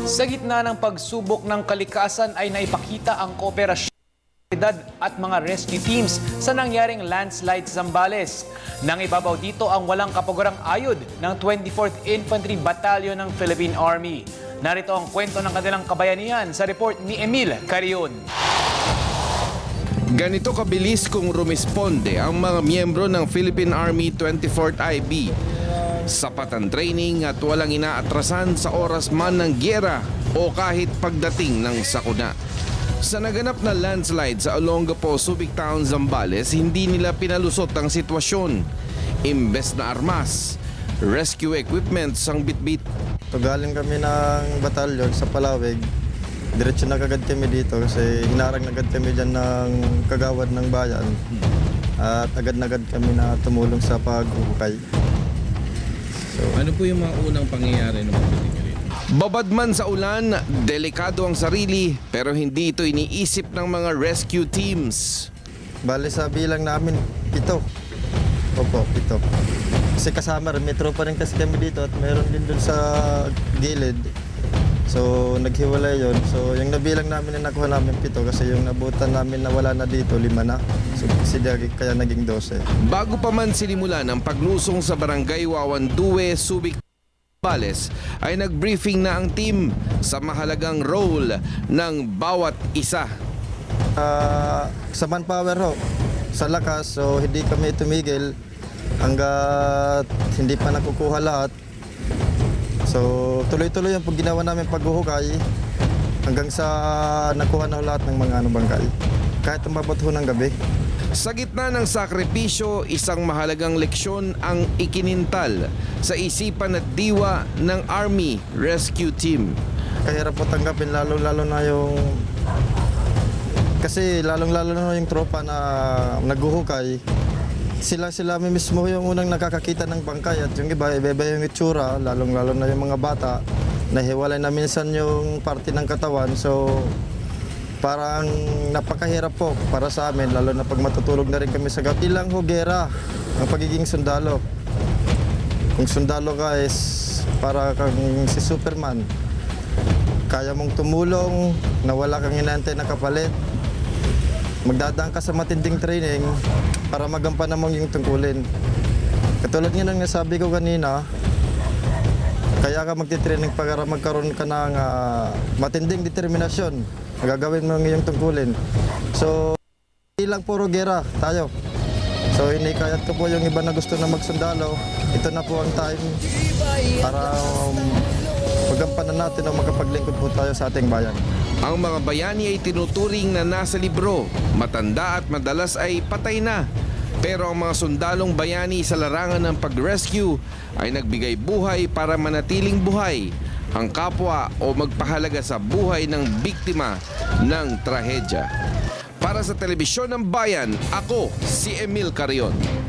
Sa gitna ng pagsubok ng kalikasan ay naipakita ang kooperasyon at mga rescue teams sa nangyaring landslide sa Zambales. Nang ibabaw dito ang walang kapagurang ayod ng 24th Infantry Battalion ng Philippine Army. Narito ang kwento ng kanilang kabayanihan sa report ni Emil Carion. Ganito kabilis kung rumisponde ang mga miyembro ng Philippine Army 24th IB. Sapat ang training at walang inaatrasan sa oras man ng gyera o kahit pagdating ng sakuna. Sa naganap na landslide sa Olongapo, Subic Town, Zambales, hindi nila pinalusot ang sitwasyon. Imbes na armas, rescue equipment ang bitbit. Galing kami ng batalyon sa Palawig. Diretso na kagad kami dito kasi hinarang agad kami dyan ng kagawad ng bayan. At agad-agad kami na tumulong sa paghuhukay. Ano po yung mga unang pangyayari nung pagdating nyo rito? Babad man sa ulan, delikado ang sarili pero hindi ito iniisip ng mga rescue teams. Bale sa bilang namin, 7. Opo, 7. Kasi kasama rin, metro pa rin kasi kami dito at meron din dun sa gilid. So naghiwalay yon. So yung nabilang namin na nakuha namin 7 kasi yung nabutan namin na wala na dito 5 na. So kaya naging 12. Bago pa man sinimulan ang paglusong sa barangay Wawanduwe, Subic, Zambales, ay nag-briefing na ang team sa mahalagang role ng bawat isa. Sa manpower ho, sa lakas, so hindi kami tumigil hanggat hindi pa nakukuha lahat. So tuloy-tuloy yung ginawa namin paghuhukay hanggang sa nakuha na lahat ng mga bangkay. Kahit umabot ho ng gabi. Sa gitna ng sakripisyo, isang mahalagang leksyon ang ikinintal sa isipan at diwa ng Army Rescue Team. Kahirap po tanggapin lalo-lalo na yung... Kasi lalong-lalo na yung tropa na naghuhukay. Sila mismo yung unang nakakakita ng bangkay at yung iba yung itsura, lalong-lalo na yung mga bata. Nahiwalay na minsan yung parte ng katawan, so parang napakahirap po para sa amin, lalo na pag matutulog na rin kami sa gabi. Ilang hugera ang pagiging sundalo. Kung sundalo ka is para kang si Superman. Kaya mong tumulong na wala kang inaantay na kapalit. Magdadaan ka sa matinding training para magampanan mo yung tungkulin. Katulad nga ng nasabi ko kanina, kaya ka magtitraining para magkaroon ka ng matinding determinasyon. Magagawin mo yung tungkulin. So, hindi lang puro gera tayo. So, inikayat ko po yung iba na gusto na magsundalo. Ito na po ang time para magampanan natin o makapaglingkod po tayo sa ating bayan. Ang mga bayani ay tinuturing na nasa libro, matanda at madalas ay patay na. Pero ang mga sundalong bayani sa larangan ng pag-rescue ay nagbigay buhay para manatiling buhay ang kapwa o magpahalaga sa buhay ng biktima ng trahedya. Para sa Telebisyon ng Bayan, ako si Emil Carion.